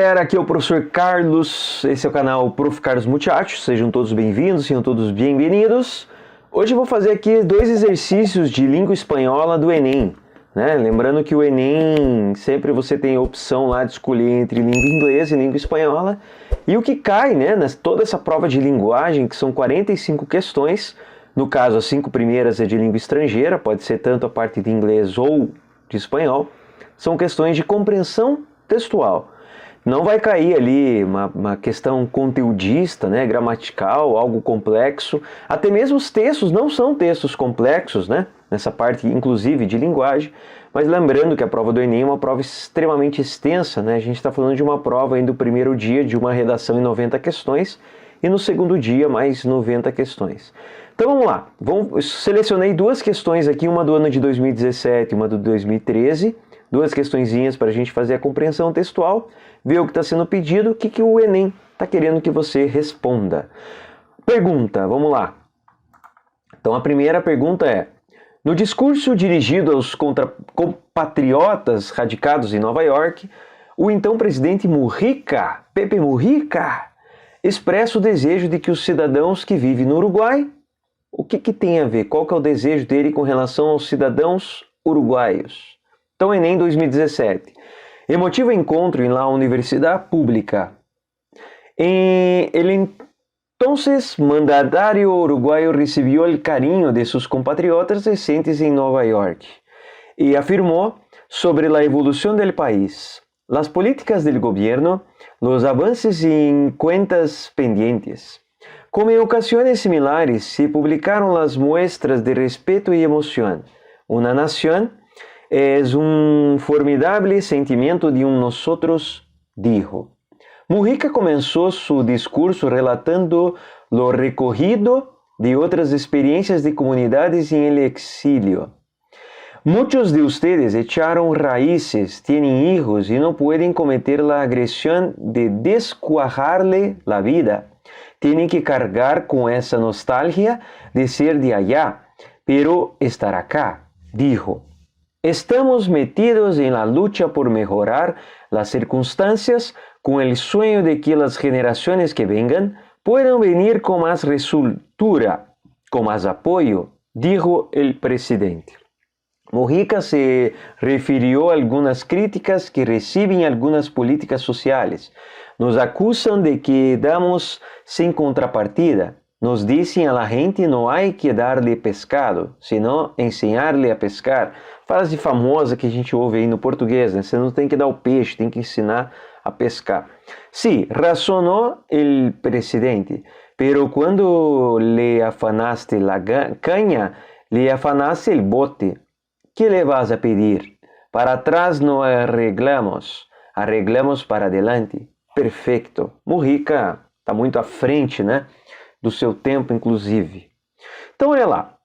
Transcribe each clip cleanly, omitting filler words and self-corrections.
galera, aqui é o professor Carlos, esse é o canal Prof. Carlos Muchachos, sejam todos bem-vindos, sejam todos bem-vindos. Hoje eu vou fazer aqui dois exercícios de língua espanhola do Enem, né? Lembrando que o Enem, sempre você tem a opção lá de escolher entre língua inglesa e língua espanhola, e o que cai, né, toda essa prova de linguagem, que são 45 questões, no caso as 5 primeiras é de língua estrangeira, pode ser tanto a parte de inglês ou de espanhol, são questões de compreensão textual. Não vai cair ali uma questão conteudista, né, gramatical, algo complexo. Até mesmo os textos não são textos complexos, né, nessa parte inclusive de linguagem. Mas lembrando que a prova do Enem é uma prova extremamente extensa, né? A gente está falando de uma prova aí do primeiro dia de uma redação em 90 questões e no segundo dia mais 90 questões. Então vamos lá, eu selecionei duas questões aqui, uma do ano de 2017 e uma do 2013. Duas questõezinhas para a gente fazer a compreensão textual, ver o que está sendo pedido, o que o Enem está querendo que você responda. Pergunta, vamos lá. Então a primeira pergunta é: no discurso dirigido aos compatriotas radicados em Nova York, o então presidente Mujica, Pepe Mujica, expressa o desejo de que os cidadãos que vivem no Uruguai, o que tem a ver? Qual que é o desejo dele com relação aos cidadãos uruguaios? Então, Enem 2017. Emotivo encontro en la Universidad Pública. El entonces mandatario uruguayo recibió el cariño de sus compatriotas residentes en Nueva York y afirmó sobre la evolución del país, las políticas del gobierno, los avances en cuentas pendientes. Como en ocasiones similares, se publicaron las muestras de respeto y emoción. Una nación es un formidable sentimiento de un nosotros, dijo. Mujica comenzó su discurso relatando lo recogido de otras experiencias de comunidades en el exilio. Muchos de ustedes echaron raíces, tienen hijos y no pueden cometer la agresión de descuajarle la vida. Tienen que cargar con esa nostalgia de ser de allá, pero estar acá, dijo. Estamos metidos en la lucha por mejorar las circunstancias con el sueño de que las generaciones que vengan puedan venir con más resultura, con más apoyo, dijo el presidente. Mujica se refirió a algunas críticas que reciben algunas políticas sociales. Nos acusan de que damos sin contrapartida. Nos dizem a la gente não há que darle pescado, senão ensinar-lhe a pescar. Frase famosa que a gente ouve aí no português, né? Você não tem que dar o peixe, tem que ensinar a pescar. Sí, razonó el presidente, pero cuando le afanaste la caña, le afanaste el bote. ¿Qué le vas a pedir? Para atrás no arreglamos, arreglamos para adelante. Perfeito. Mujica está muito à frente, né? Do seu tempo, inclusive. Então, olha lá.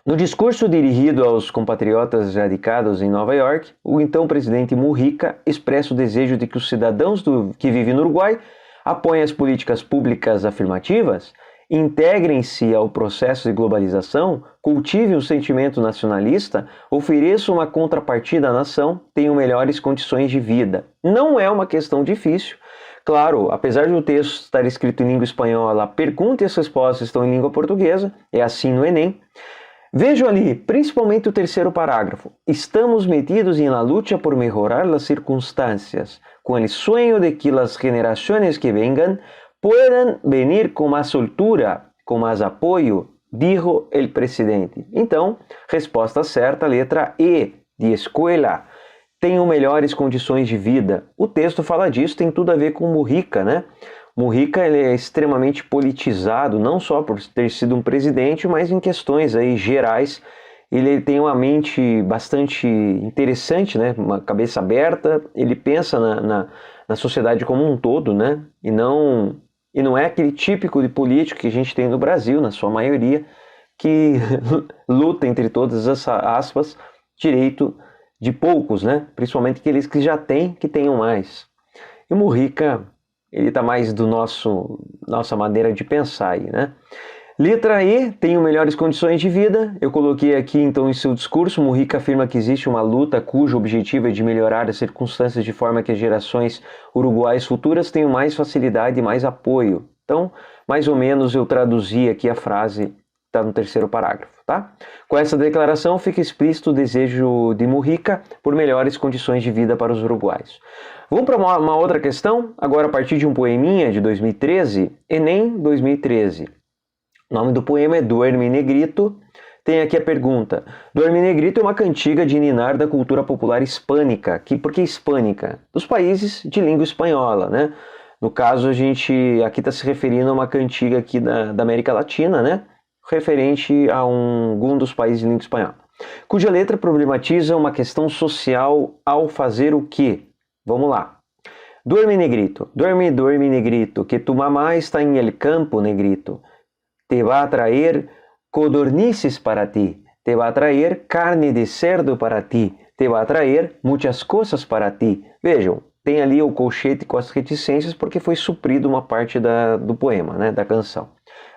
No discurso dirigido aos compatriotas radicados em Nova York, o então presidente Mujica expressa o desejo de que os cidadãos que vivem no Uruguai apoiem as políticas públicas afirmativas, integrem-se ao processo de globalização, cultivem o sentimento nacionalista, ofereçam uma contrapartida à nação, tenham melhores condições de vida. Não é uma questão difícil. Claro, apesar de o texto estar escrito em língua espanhola, a pergunta e as respostas estão em língua portuguesa, é assim no Enem. Vejam ali, principalmente o terceiro parágrafo. Estamos metidos em la lucha por mejorar las circunstancias, com el sueño de que las generaciones que vengan puedan venir com mais soltura, com mais apoio, dijo el presidente. Então, resposta certa, letra E, de escuela. Tenham melhores condições de vida. O texto fala disso, tem tudo a ver com Mujica, né? Mujica ele é extremamente politizado, não só por ter sido um presidente, mas em questões aí gerais. Ele tem uma mente bastante interessante, né? Uma cabeça aberta, ele pensa na sociedade como um todo, né? E não é aquele típico de político que a gente tem no Brasil, na sua maioria, que luta, entre todas as aspas, direito de poucos, né? Principalmente aqueles que já têm, que tenham mais. E o Mujica, ele está mais do nossa maneira de pensar aí, né? Letra E, tenho melhores condições de vida. Eu coloquei aqui então em seu discurso, Mujica afirma que existe uma luta cujo objetivo é de melhorar as circunstâncias de forma que as gerações uruguaias futuras tenham mais facilidade e mais apoio. Então, mais ou menos eu traduzi aqui a frase, está no terceiro parágrafo, tá? Com essa declaração fica explícito o desejo de Mujica por melhores condições de vida para os uruguaios. Vamos para uma outra questão, agora a partir de um poeminha de 2013, Enem 2013. O nome do poema é Duerme Negrito. Tem aqui a pergunta. Duerme Negrito é uma cantiga de ninar da cultura popular hispânica. Por que hispânica? Dos países de língua espanhola, né? No caso, a gente aqui está se referindo a uma cantiga aqui da América Latina, né? Referente a algum dos países de língua espanhola. Cuja letra problematiza uma questão social ao fazer o quê? Vamos lá. Duerme Negrito. Duerme, duerme Negrito, que tu mamá está em el campo, Negrito. Te va a traer codornices para ti, te va a traer carne de cerdo para ti, te va a traer muitas coisas para ti. Vejam, tem ali o colchete com as reticências porque foi suprido uma parte do poema, né, da canção.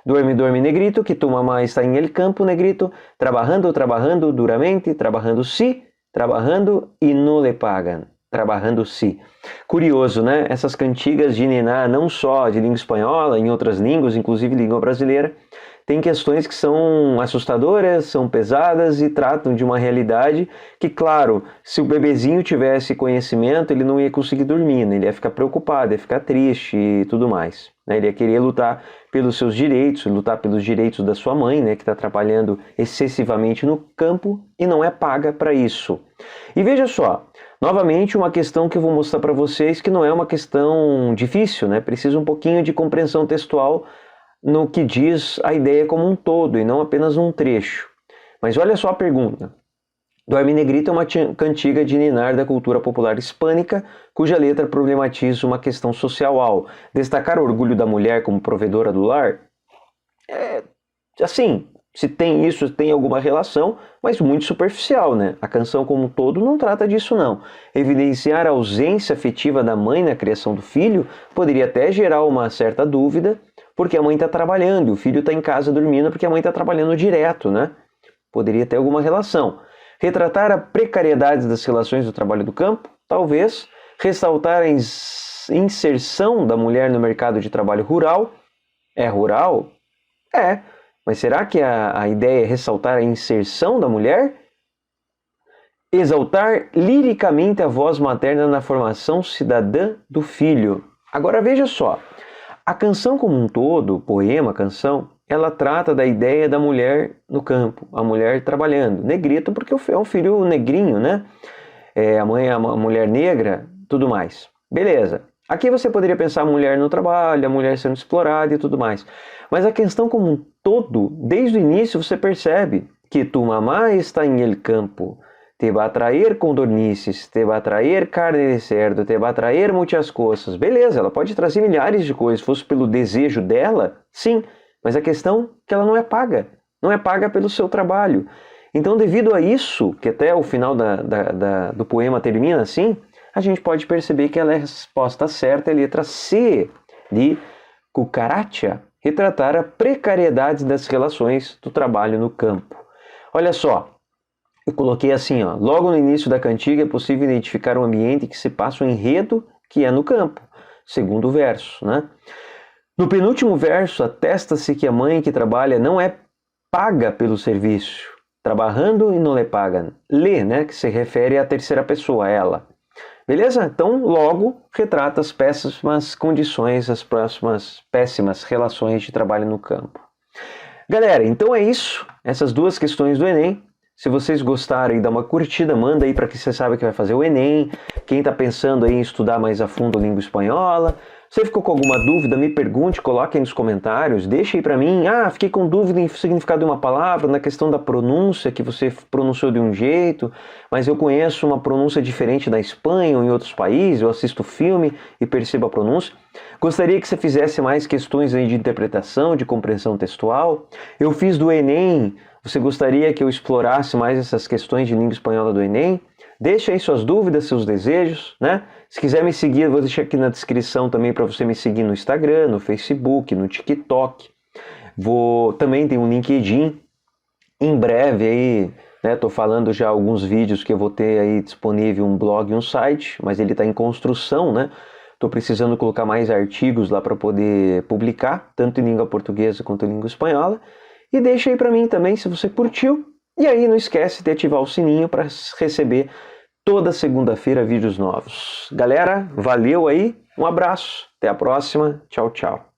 Duerme, duerme, Negrito, que tu mamá está em el campo, Negrito, trabajando, trabajando duramente, trabajando sí, trabajando e no le pagan. Trabalhando si. Curioso, né? Essas cantigas de niná, não só de língua espanhola, em outras línguas, inclusive língua brasileira, tem questões que são assustadoras, são pesadas e tratam de uma realidade que, claro, se o bebezinho tivesse conhecimento, ele não ia conseguir dormir, né? Ele ia ficar preocupado, ia ficar triste e tudo mais, né? Ele ia querer lutar pelos seus direitos, lutar pelos direitos da sua mãe, né? Que está trabalhando excessivamente no campo e não é paga para isso. E veja só, novamente uma questão que eu vou mostrar para vocês que não é uma questão difícil, né? Precisa um pouquinho de compreensão textual no que diz a ideia como um todo e não apenas um trecho. Mas olha só a pergunta. Duerme Negrito é uma cantiga de ninar da cultura popular hispânica, cuja letra problematiza uma questão social ao destacar o orgulho da mulher como provedora do lar. Assim, se tem isso, tem alguma relação, mas muito superficial, né? A canção como um todo não trata disso não. Evidenciar a ausência afetiva da mãe na criação do filho poderia até gerar uma certa dúvida, porque a mãe está trabalhando e o filho está em casa dormindo porque a mãe está trabalhando direto, né? Poderia ter alguma relação. Retratar a precariedade das relações do trabalho do campo? Talvez. Ressaltar a inserção da mulher no mercado de trabalho rural? É rural? É. Mas será que a ideia é ressaltar a inserção da mulher? Exaltar liricamente a voz materna na formação cidadã do filho. Agora veja só. A canção como um todo, poema, canção, ela trata da ideia da mulher no campo, a mulher trabalhando. Negrito porque é um filho negrinho, né? A mãe é uma mulher negra, tudo mais. Beleza. Aqui você poderia pensar a mulher no trabalho, a mulher sendo explorada e tudo mais. Mas a questão como um todo, desde o início você percebe que tu mamá está em el campo, te va a traer codornices, te va a traer carne de cerdo, te va a traer muitas coisas. Beleza, ela pode trazer milhares de coisas, se fosse pelo desejo dela, sim, mas a questão é que ela não é paga, não é paga pelo seu trabalho. Então, devido a isso, que até o final do poema termina assim, a gente pode perceber que ela é a resposta certa, é a letra C, de Cucaracha, retratar a precariedade das relações do trabalho no campo. Olha só, eu coloquei assim, ó, logo no início da cantiga é possível identificar um ambiente que se passa o enredo que é no campo, segundo verso, né? No penúltimo verso, atesta-se que a mãe que trabalha não é paga pelo serviço, trabalhando e não lhe pagam. Lê, né, que se refere à terceira pessoa, ela. Beleza? Então, logo, retrata as péssimas condições, as próximas péssimas relações de trabalho no campo. Galera, então é isso. Essas duas questões do Enem. Se vocês gostarem, dá uma curtida, manda aí para que você saiba que vai fazer o Enem. Quem está pensando aí em estudar mais a fundo a língua espanhola. Se ficou com alguma dúvida, me pergunte, coloque aí nos comentários, deixe aí para mim. Fiquei com dúvida em significado de uma palavra, na questão da pronúncia, que você pronunciou de um jeito, mas eu conheço uma pronúncia diferente da Espanha ou em outros países, eu assisto filme e percebo a pronúncia. Gostaria que você fizesse mais questões aí de interpretação, de compreensão textual. Eu fiz do Enem, você gostaria que eu explorasse mais essas questões de língua espanhola do Enem? Deixe aí suas dúvidas, seus desejos, né? Se quiser me seguir, eu vou deixar aqui na descrição também para você me seguir no Instagram, no Facebook, no TikTok. Também tem um LinkedIn. Em breve aí, né, tô falando já alguns vídeos que eu vou ter aí disponível um blog e um site, mas ele está em construção, né? Tô precisando colocar mais artigos lá para poder publicar, tanto em língua portuguesa quanto em língua espanhola. E deixa aí para mim também se você curtiu. E aí não esquece de ativar o sininho para receber toda segunda-feira vídeos novos. Galera, valeu aí, um abraço, até a próxima, tchau, tchau.